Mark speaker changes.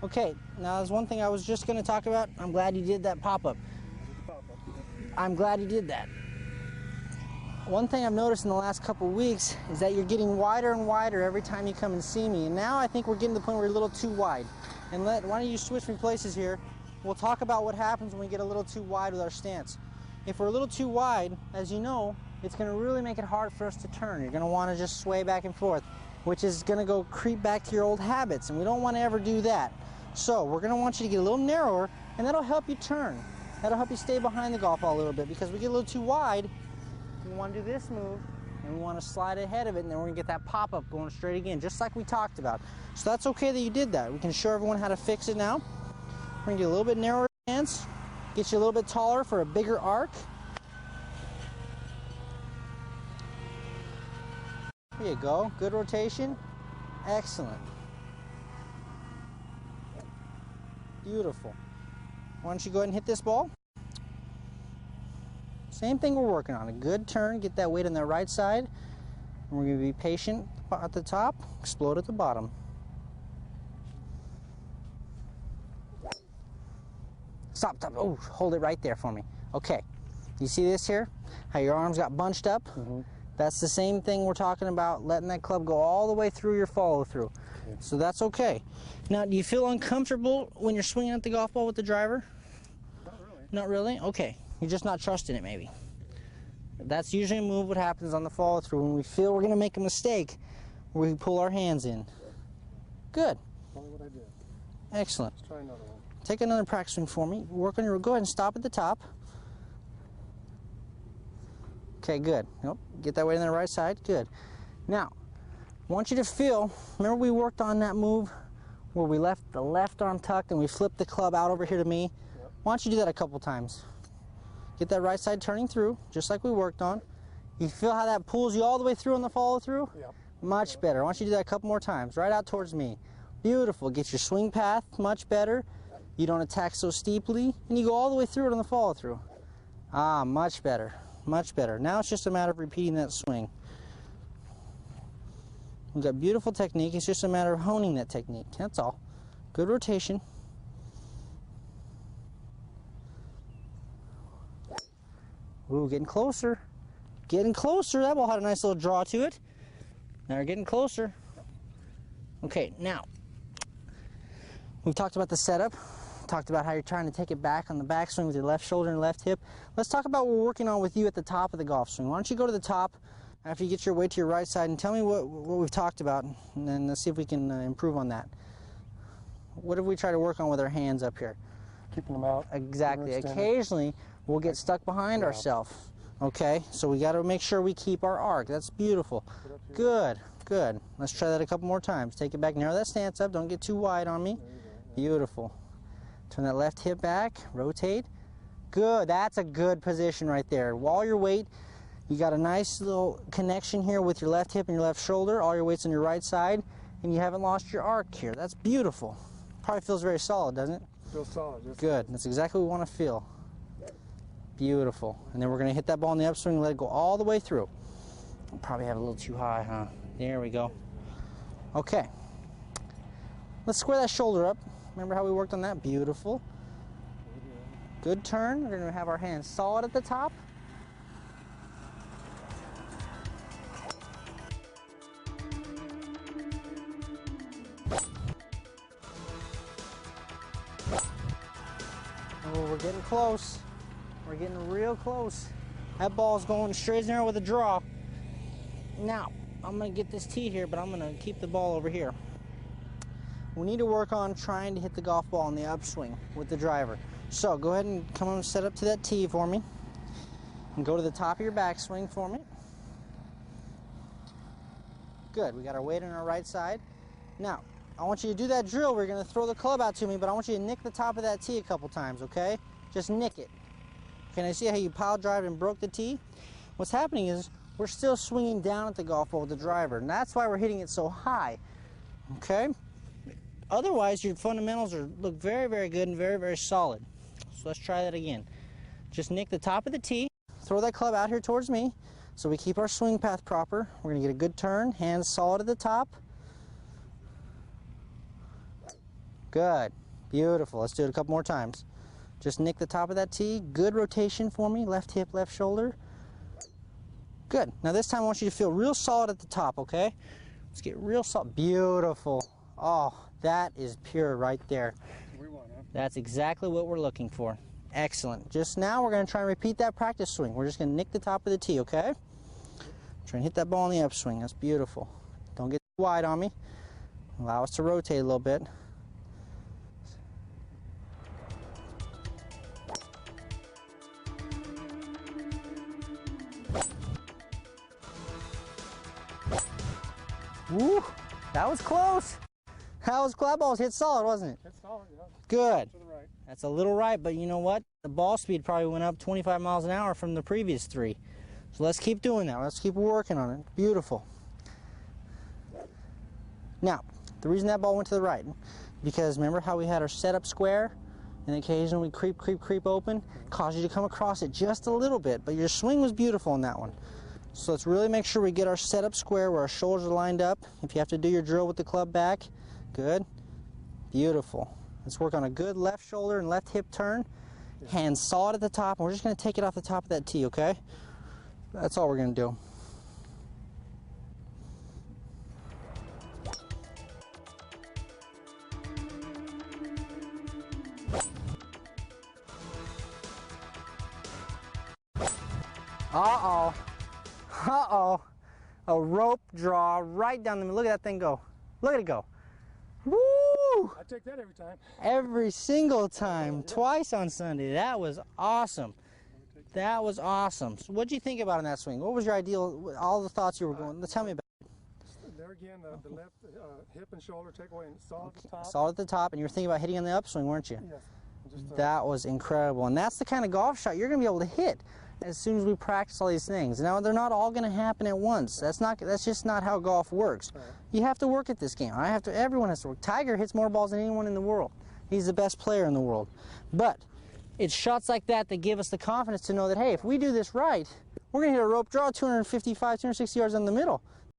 Speaker 1: Okay, now there's one thing I was just going to talk about. I'm glad you did that pop-up. I'm glad you did that. One thing I've noticed in the last couple of weeks is that you're getting wider and wider every time you come and see me. And now I think we're getting to the point where you're a little too wide. And why don't you switch me places here? We'll talk about what happens when we get a little too wide with our stance. If we're a little too wide, as you know, it's going to really make it hard for us to turn. You're going to want to just sway back and forth, which is going to go creep back to your old habits, and we don't want to ever do that. So we're going to want you to get a little narrower, and that'll help you turn. That'll help you stay behind the golf ball a little bit, because we get a little too wide. We want to do this move, and we want to slide ahead of it, and then we're going to get that pop-up going straight again, just like we talked about. So that's okay that you did that. We can show everyone how to fix it now. We're going to get a little bit narrower stance, get you a little bit taller for a bigger arc. There you go. Good rotation. Excellent. Beautiful. Why don't you go ahead and hit this ball? Same thing we're working on. A good turn. Get that weight on the right side. And we're going to be patient at the top, explode at the bottom. Stop, stop. Oh, hold it right there for me. Okay. You see this here? How your arms got bunched up? Mm-hmm. That's the same thing we're talking about, letting that club go all the way through your follow-through. Okay. So that's okay. Now, do you feel uncomfortable when you're swinging at the golf ball with the driver?
Speaker 2: Not really.
Speaker 1: Not really? Okay. You're just not trusting it, maybe. That's usually a move what happens on the follow-through. When we feel we're going to make a mistake, we pull our hands in. Good.
Speaker 2: Probably what I did.
Speaker 1: Excellent.
Speaker 2: Let's try another one.
Speaker 1: Take another practice swing for me. Work on your, go ahead and stop at the top. Okay, good. Nope. Get that weight on the right side. Good. Now, I want you to feel, remember we worked on that move where we left the left arm tucked and we flipped the club out over here to me? Yep. Why don't you do that a couple times? Get that right side turning through, just like we worked on. You feel how that pulls you all the way through on the follow-through?
Speaker 2: Yep.
Speaker 1: Much better. I want you to do that a couple more times, right out towards me. Beautiful. Get your swing path much better. You don't attack so steeply, and you go all the way through it on the follow-through. Ah, much better. Much better. Now it's just a matter of repeating that swing. We've got beautiful technique. It's just a matter of honing that technique. That's all. Good rotation. Ooh, getting closer. Getting closer. That ball had a nice little draw to it. Now we're getting closer. Okay, now we've talked about the setup. Talked about how you're trying to take it back on the backswing with your left shoulder and left hip. Let's talk about what we're working on with you at the top of the golf swing. Why don't you go to the top after you get your weight to your right side and tell me what we've talked about, and then let's see if we can improve on that. What have we tried to work on with our hands up here?
Speaker 2: Keeping them out.
Speaker 1: Exactly. Occasionally we'll get stuck behind ourselves. Okay, so we got to make sure we keep our arc. That's beautiful. Good, good. Let's try that a couple more times. Take it back, narrow that stance up. Don't get too wide on me. Beautiful. Turn that left hip back, rotate. Good, that's a good position right there. All your weight, you got a nice little connection here with your left hip and your left shoulder. All your weight's on your right side, and you haven't lost your arc here. That's beautiful. Probably feels very solid, doesn't it?
Speaker 2: Feels solid.
Speaker 1: Good, that's exactly what we want to feel. Beautiful. And then we're going to hit that ball in the upswing and let it go all the way through. Probably have it a little too high, huh? There we go. Okay. Let's square that shoulder up. Remember how we worked on that? Beautiful. Good turn. We're going to have our hands solid at the top. Oh, we're getting close. We're getting real close. That ball's going straight in there with a draw. Now, I'm going to get this tee here, but I'm going to keep the ball over here. We need to work on trying to hit the golf ball in the upswing with the driver. So go ahead and come and set up to that tee for me. And go to the top of your backswing for me. Good. We got our weight on our right side. Now, I want you to do that drill. We're going to throw the club out to me, but I want you to nick the top of that tee a couple times, okay? Just nick it. Can I see how you pile drive and broke the tee? What's happening is we're still swinging down at the golf ball with the driver, and that's why we're hitting it so high, okay? Otherwise, your fundamentals look very, very good and very, very solid. So let's try that again. Just nick the top of the tee, throw that club out here towards me, so we keep our swing path proper. We're going to get a good turn, hands solid at the top. Good. Beautiful. Let's do it a couple more times. Just nick the top of that tee. Good rotation for me. Left hip, left shoulder. Good. Now this time I want you to feel real solid at the top, okay? Let's get real solid. Beautiful. Oh, that is pure right there. That's exactly what we're looking for. Excellent. Just now we're going to try and repeat that practice swing. We're just going to nick the top of the tee, okay? Try and hit that ball in the upswing. That's beautiful. Don't get too wide on me. Allow us to rotate a little bit. Woo! That was close. That was that ball hit solid, wasn't it?
Speaker 2: Hit solid, yeah.
Speaker 1: Good.
Speaker 2: To the right.
Speaker 1: That's a little right, but you know what? The ball speed probably went up 25 miles an hour from the previous 3. So let's keep doing that. Let's keep working on it. Beautiful. Now, the reason that ball went to the right, because remember how we had our setup square, and occasionally we creep open, caused you to come across it just a little bit, but your swing was beautiful in that one. So let's really make sure we get our setup square where our shoulders are lined up. If you have to do your drill with the club back, good. Beautiful. Let's work on a good left shoulder and left hip turn. Hands solid at the top, and we're just going to take it off the top of that tee, okay? That's all we're going to do. Uh-oh. Uh-oh. A rope draw right down the middle. Look at that thing go. Look at it go. Woo!
Speaker 2: I take that every time.
Speaker 1: Every single time. Twice on Sunday. That was awesome. That was awesome. So what did you think about in that swing? What was your ideal, all the thoughts you were going? Tell me about it.
Speaker 2: There again, the left hip and shoulder take away and solid at the top.
Speaker 1: Solid at the top, and you were thinking about hitting on the upswing, weren't you?
Speaker 2: Yes. Just,
Speaker 1: that was incredible. And that's the kind of golf shot you're going to be able to hit as soon as we practice all these things. Now, they're not all going to happen at once. That's just not how golf works.
Speaker 2: Right.
Speaker 1: You have to work at this game. Everyone has to work. Tiger hits more balls than anyone in the world. He's the best player in the world. But it's shots like that that give us the confidence to know that, hey, if we do this right, we're going to hit a rope draw 255, 260 yards in the middle.